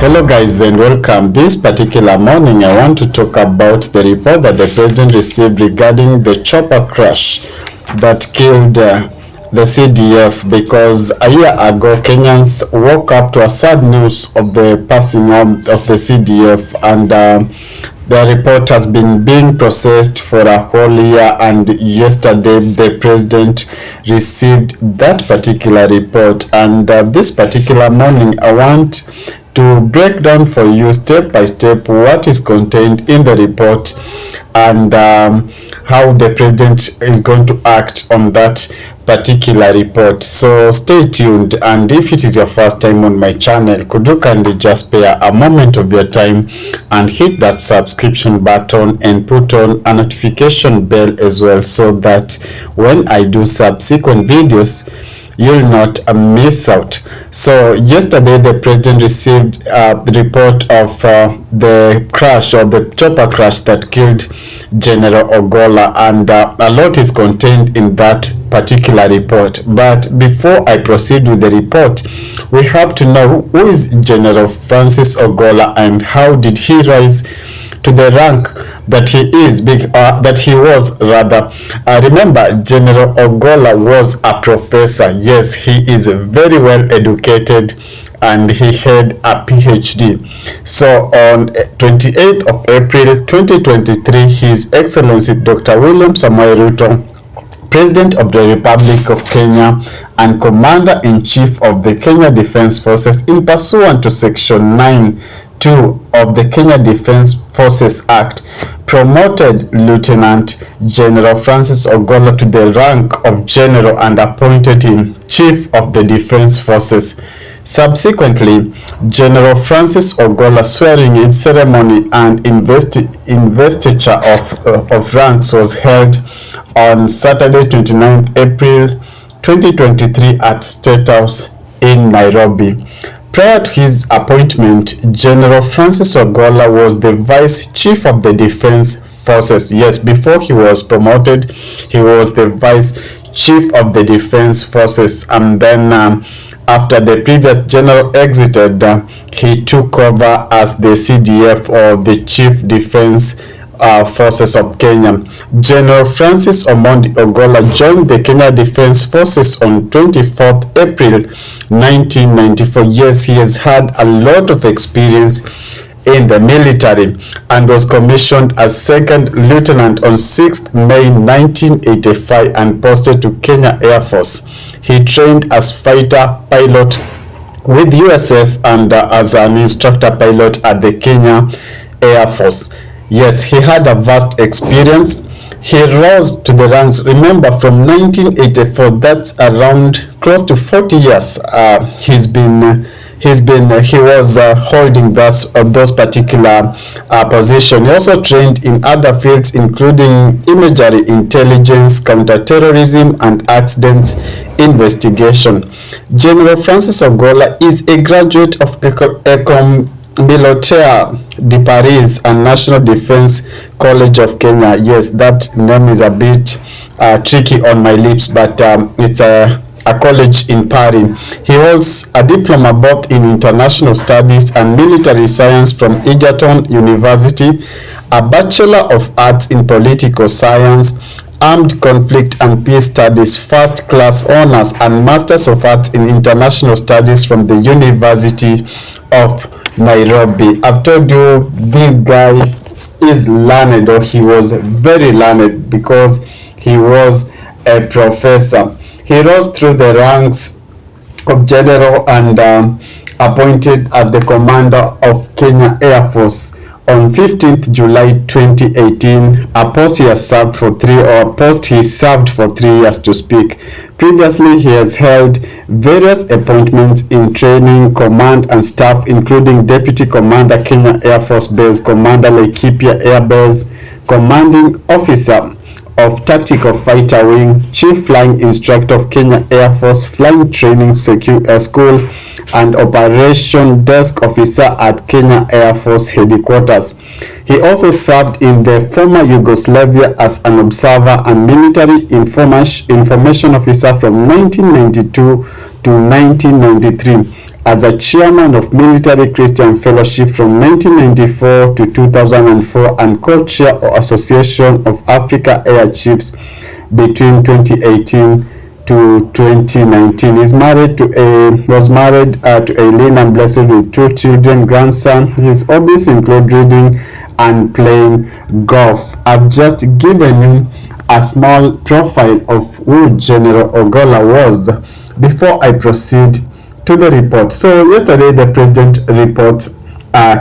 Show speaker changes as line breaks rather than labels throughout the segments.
Hello guys and welcome. This particular morning I want to talk about the report that the president received regarding the chopper crash that killed the CDF, because a year ago Kenyans woke up to a sad news of the passing on of the CDF, and the report has been being processed for a whole year, and yesterday the president received that particular report. And this particular morning I want to break down for you step by step what is contained in the report and how the president is going to act on that particular report. So stay tuned, and if it is your first time on my channel, could you kindly just spare a moment of your time and hit that subscription button and put on a notification bell as well, so that when I do subsequent videos you'll not miss out. So yesterday the president received the report of the crash, or the chopper crash that killed General Ogolla, and a lot is contained in that particular report. But before I proceed with the report, we have to know who is General Francis Ogolla and how did he rise to the rank that he is, that he was rather. Remember, General Ogolla was a professor. Yes, he is very well educated and he had a PhD. So on 28th of April 2023, His Excellency Dr. William Samoei Ruto, President of the Republic of Kenya and Commander-in-Chief of the Kenya Defence Forces, in pursuant to Section 9(2) of the Kenya Defence Forces Act, promoted Lieutenant General Francis Ogolla to the rank of General and appointed him Chief of the Defence Forces. Subsequently, General Francis Ogolla swearing-in ceremony and investiture of ranks was held on Saturday 29th April 2023 at State House in Nairobi. Prior to his appointment, General Francis Ogolla was the Vice Chief of the Defence Forces. Yes, before he was promoted, he was the Vice Chief of the Defence Forces, and then after the previous general exited, he took over as the CDF, or the Chief Defence Forces of Kenya. General Francis Omondi Ogolla joined the Kenya Defence Forces on 24th April 1994. Yes, he has had a lot of experience in the military and was commissioned as second lieutenant on 6th May 1985 and posted to Kenya Air Force. He trained as fighter pilot with USF and as an instructor pilot at the Kenya Air Force. Yes, he had a vast experience. He rose to the ranks, remember, from 1984, that's around close to 40 years. He was holding those particular positions. He also trained in other fields, including imagery, intelligence, counterterrorism, and accidents investigation. General Francis Ogolla is a graduate of Militaire de Paris and National Defence College of Kenya. Yes, that name is a bit tricky on my lips, but it's a college in Paris. He holds a diploma both in international studies and military science from Egerton University, a Bachelor of Arts in political science, armed conflict and peace studies first class honors, and Masters of Arts in international studies from the University of Nairobi. I've told you this guy is learned, or he was very learned, because he was a professor. He rose through the ranks of general and appointed as the commander of Kenya Air Force on 15th July 2018, a post he served for 3 years to speak. Previously, he has held various appointments in training, command, and staff, including Deputy Commander, Kenya Air Force Base, Commander, Laikipia Air Base, Commanding Officer of Tactical Fighter Wing, Chief Flying Instructor of Kenya Air Force Flying Training School, and Operation Desk Officer at Kenya Air Force Headquarters. He also served in the former Yugoslavia as an observer and military information officer from 1992 to 1993. as a chairman of Military Christian Fellowship from 1994 to 2004 and co-chair of Association of Africa Air Chiefs between 2018 to 2019. Was married to Eileen and blessed with 2 children, grandson. His hobbies include reading and playing golf. I've just given you a small profile of who General Ogolla was before I proceed to the report. So yesterday the president report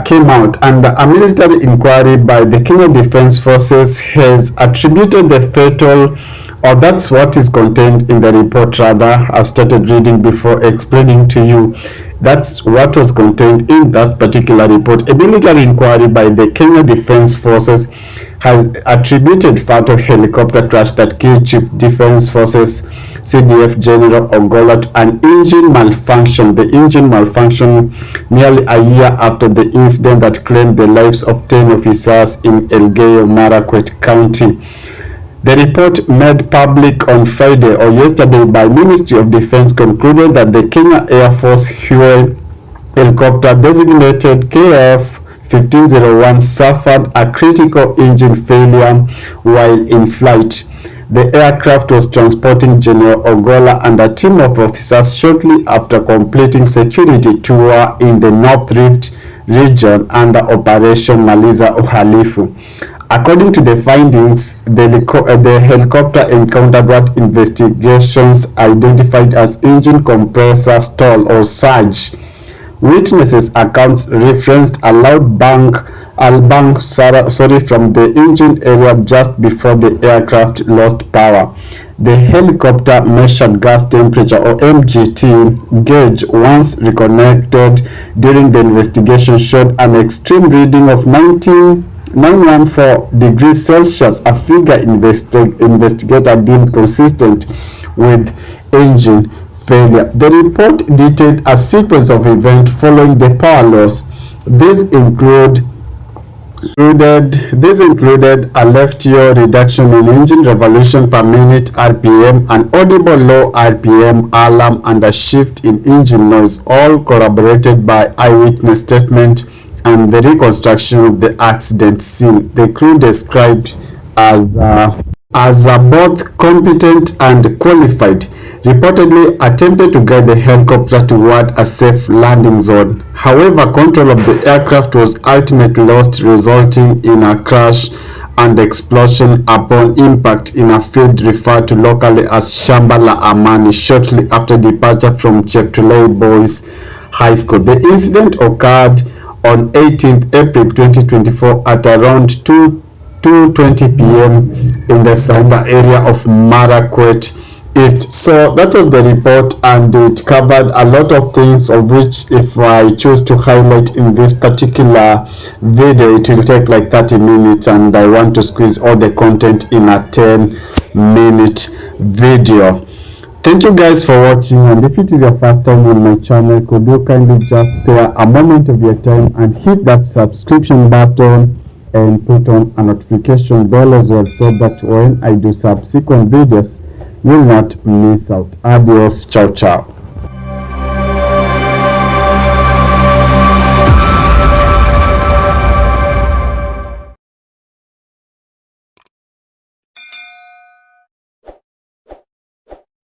came out, and a military inquiry by the Kenya Defense Forces has attributed the fatal, or that's what is contained in the report rather. I've started reading before explaining to you. That's what was contained in that particular report. A military inquiry by the Kenya Defense Forces has attributed fatal helicopter crash that killed Chief Defense Forces CDF General Ogolla to an engine malfunction. The engine malfunction nearly a year after the incident that claimed the lives of 10 officers in Elgeyo Marakwet County. The report made public on Friday or yesterday by Ministry of Defense concluded that the Kenya Air Force Huey helicopter designated KF-1501 suffered a critical engine failure while in flight. The aircraft was transporting General Ogolla and a team of officers shortly after completing security tour in the North Rift region under Operation Maliza Uhalifu. According to the findings, the helicopter encountered what investigations identified as engine compressor stall or surge. Witnesses' accounts referenced a loud bang from the engine area just before the aircraft lost power. The helicopter measured gas temperature or MGT gauge once reconnected during the investigation showed an extreme reading of 914 degrees Celsius, a figure investigator deemed consistent with engine failure. The report detailed a sequence of events following the power loss. This included a left yaw reduction in engine revolution per minute RPM, an audible low RPM alarm, and a shift in engine noise, all corroborated by eyewitness statement and the reconstruction of the accident scene. The crew described as both competent and qualified, reportedly attempted to guide the helicopter toward a safe landing zone. However, control of the aircraft was ultimately lost, resulting in a crash and explosion upon impact in a field referred to locally as Shamba la Amani shortly after departure from Cheptulei Boys High School. The incident occurred on 18th April 2024 at around 2:20 p.m. in the Samba area of Marakwet East. So that was the report, and it covered a lot of things, of which if I choose to highlight in this particular video, it will take like 30 minutes, and I want to squeeze all the content in a 10-minute video. Thank you guys for watching, and if it is your first time on my channel, could you kindly just spare a moment of your time and hit that subscription button and put on a notification bell as well, so that when I do subsequent videos, you will not miss out. Adios, ciao ciao.